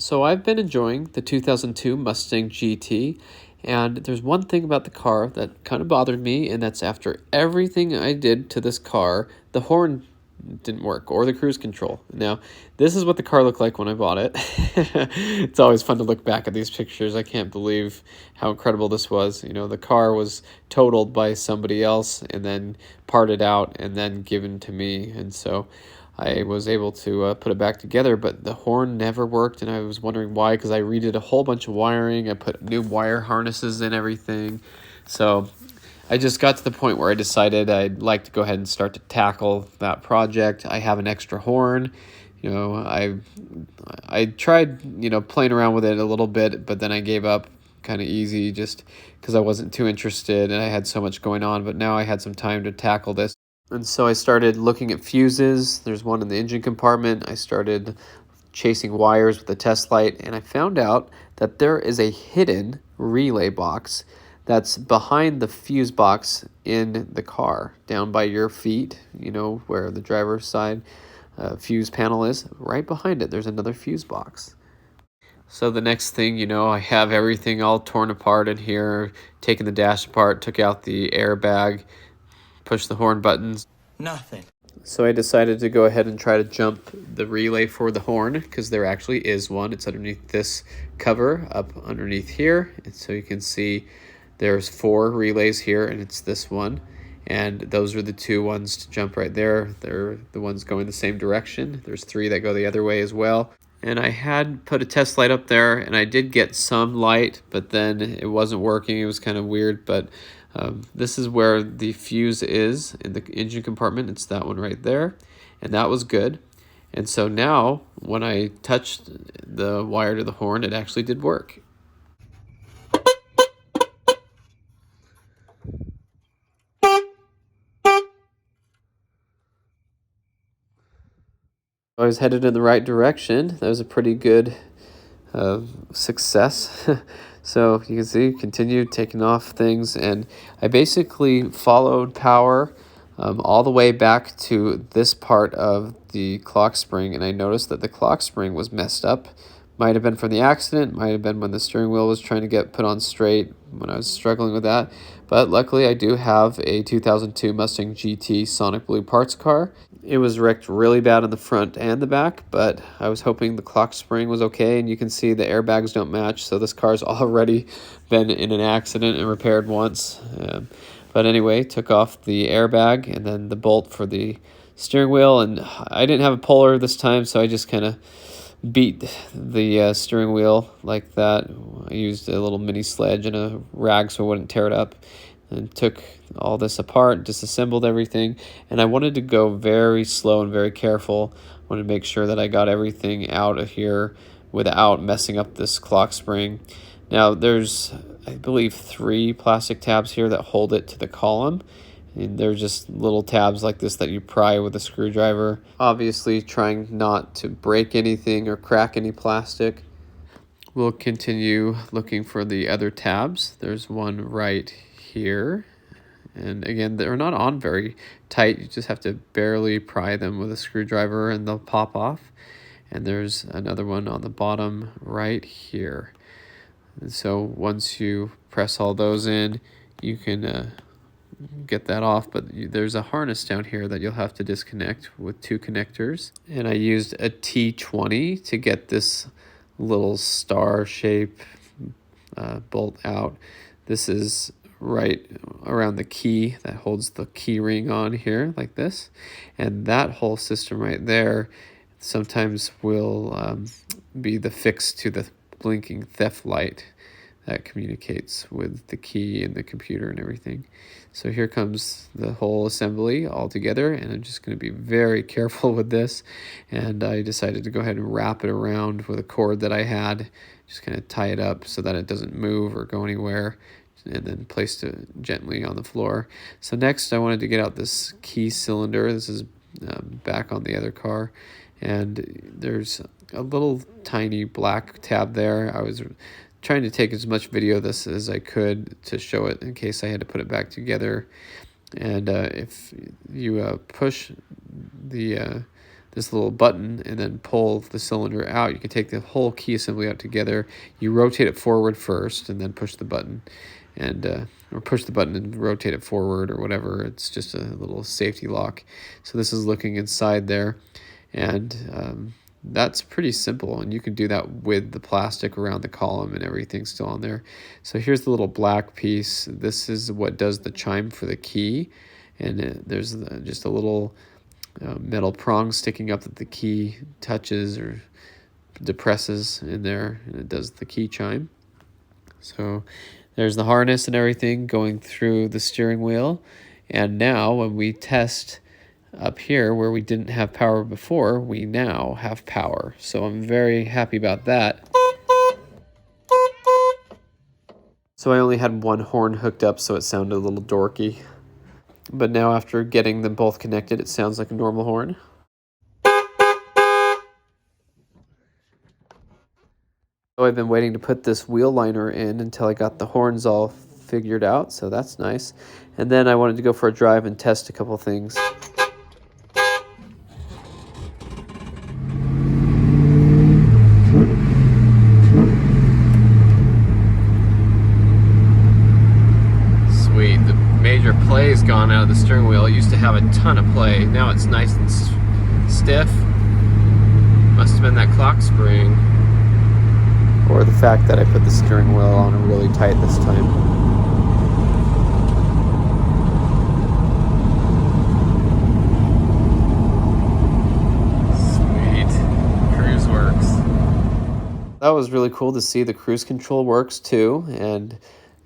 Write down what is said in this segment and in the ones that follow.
So I've been enjoying the 2002 Mustang GT, and there's one thing about the car that kind of bothered me, and that's after everything I did to this car, the horn didn't work, or the cruise control. Now, this is what the car looked like when I bought it. It's always fun to look back at these pictures. I can't believe how incredible this was. You know, the car was totaled by somebody else and then parted out and then given to me, and so I was able to put it back together, but the horn never worked, and I was wondering why, because I redid a whole bunch of wiring. I put new wire harnesses and everything. So I just got to the point where I decided I'd like to go ahead and start to tackle that project. I have an extra horn. You know, I tried, playing around with it a little bit, but then I gave up kind of easy just because I wasn't too interested and I had so much going on. But now I had some time to tackle this. And so I started looking at fuses. There's one in the engine compartment. I started chasing wires with a test light, and I found out that there is a hidden relay box that's behind the fuse box in the car, down by your feet, where the driver's side fuse panel is. Right behind it, there's another fuse box. So the next thing I have everything all torn apart in here, taking the dash apart, took out the airbag, push the horn buttons. Nothing. So I decided to go ahead and try to jump the relay for the horn, because there actually is one. It's underneath this cover, up underneath here. And so you can see there's 4 relays here, and it's this one. And those are the 2 ones to jump right there. They're the ones going the same direction. There's 3 that go the other way as well. And I had put a test light up there, and I did get some light, but then it wasn't working. It was kind of weird, but this is where the fuse is in the engine compartment. It's that one right there, and that was good. And so now, when I touched the wire to the horn, it actually did work. I was headed in the right direction. That was a pretty good success. So you can see, continued taking off things, and I basically followed power all the way back to this part of the clock spring, and I noticed that the clock spring was messed up. Might have been from the accident, might have been when the steering wheel was trying to get put on straight when I was struggling with that. But luckily I do have a 2002 Mustang GT Sonic Blue parts car. It was wrecked really bad in the front and the back, but I was hoping the clock spring was okay, and you can see the airbags don't match, so this car's already been in an accident and repaired once. But anyway, took off the airbag and then the bolt for the steering wheel, and I didn't have a puller this time, so I just kind of beat the steering wheel like that. I used a little mini sledge and a rag so I wouldn't tear it up, and took all this apart, disassembled everything, and I wanted to go very slow and very careful. I wanted to make sure that I got everything out of here without messing up this clock spring. Now there's, I believe, 3 plastic tabs here that hold it to the column. And they're just little tabs like this that you pry with a screwdriver. Obviously trying not to break anything or crack any plastic. We'll continue looking for the other tabs. There's one right here. And again, they're not on very tight. You just have to barely pry them with a screwdriver and they'll pop off. And there's another one on the bottom right here. And so once you press all those in, you can get that off, but there's a harness down here that you'll have to disconnect with 2 connectors, and I used a T20 to get this little star shape bolt out. This is right around the key that holds the key ring on here like this, and that whole system right there sometimes will be the fix to the blinking theft light that communicates with the key and the computer and everything. So here comes the whole assembly all together, and I'm just going to be very careful with this. And I decided to go ahead and wrap it around with a cord that I had, just kind of tie it up so that it doesn't move or go anywhere, and then place it gently on the floor. So next I wanted to get out this key cylinder. This is back on the other car, and there's a little tiny black tab there. I was trying to take as much video of this as I could to show it in case I had to put it back together. And if you push the this little button and then pull the cylinder out. You can take the whole key assembly out together. You rotate it forward first and then push the button, and or push the button and rotate it forward or whatever. It's just a little safety lock. So this is looking inside there, and that's pretty simple, and you can do that with the plastic around the column and everything still on there. So here's the little black piece. This is what does the chime for the key, and there's just a little metal prong sticking up that the key touches or depresses in there, and it does the key chime. So there's the harness and everything going through the steering wheel, and now when we test up here where we didn't have power before, we now have power. So I'm very happy about that. So I only had one horn hooked up, so it sounded a little dorky. But now after getting them both connected, it sounds like a normal horn. So I've been waiting to put this wheel liner in until I got the horns all figured out, so that's nice. And then I wanted to go for a drive and test a couple things. Sweet, the major play's gone out of the steering wheel. It used to have a ton of play. Now it's nice and stiff. Must have been that clock spring. Or the fact that I put the steering wheel on really tight this time. Sweet. Cruise works. That was really cool to see the cruise control works too, and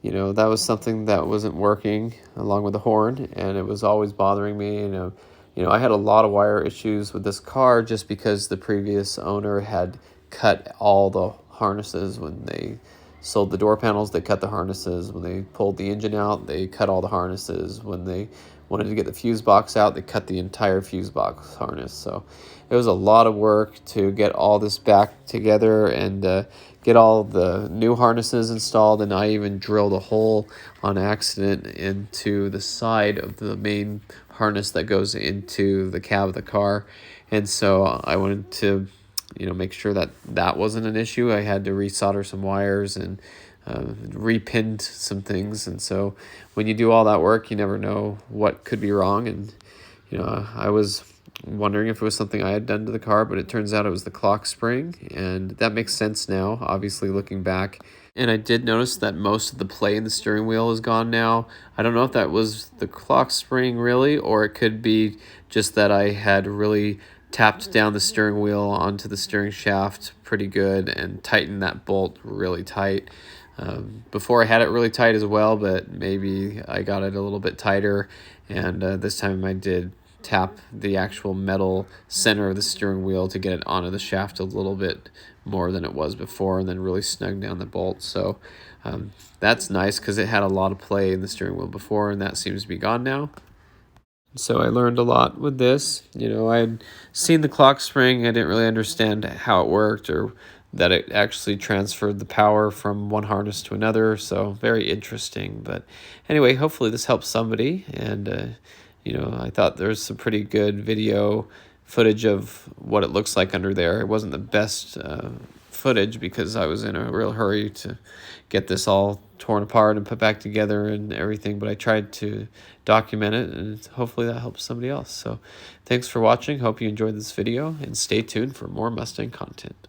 you know, that was something that wasn't working along with the horn, and it was always bothering me. You know, I had a lot of wire issues with this car just because the previous owner had cut all the harnesses. When they sold the door panels, they cut the harnesses. When they pulled the engine out, they cut all the harnesses. When they wanted to get the fuse box out, they cut the entire fuse box harness. So it was a lot of work to get all this back together and get all the new harnesses installed, and I even drilled a hole on accident into the side of the main harness that goes into the cab of the car. And so I wanted to, you know, make sure that that wasn't an issue. I had to resolder some wires and repinned some things. And so when you do all that work, you never know what could be wrong. And you know, I was wondering if it was something I had done to the car, but it turns out it was the clock spring, and that makes sense now, obviously looking back. And I did notice that most of the play in the steering wheel is gone now. I don't know if that was the clock spring really, or it could be just that I had really tapped down the steering wheel onto the steering shaft pretty good and tightened that bolt really tight. Before I had it really tight as well, but maybe I got it a little bit tighter, and this time I did tap the actual metal center of the steering wheel to get it onto the shaft a little bit more than it was before, and then really snug down the bolt. So that's nice because it had a lot of play in the steering wheel before, and that seems to be gone now. So I learned a lot with this. You know, I had seen the clock spring. I didn't really understand how it worked, or that it actually transferred the power from one harness to another. So very interesting. But anyway, hopefully this helps somebody. And, you know, I thought there's some pretty good video footage of what it looks like under there. It wasn't the best footage because I was in a real hurry to get this all torn apart and put back together and everything, but I tried to document it, and hopefully that helps somebody else. So thanks for watching. Hope you enjoyed this video, and stay tuned for more Mustang content.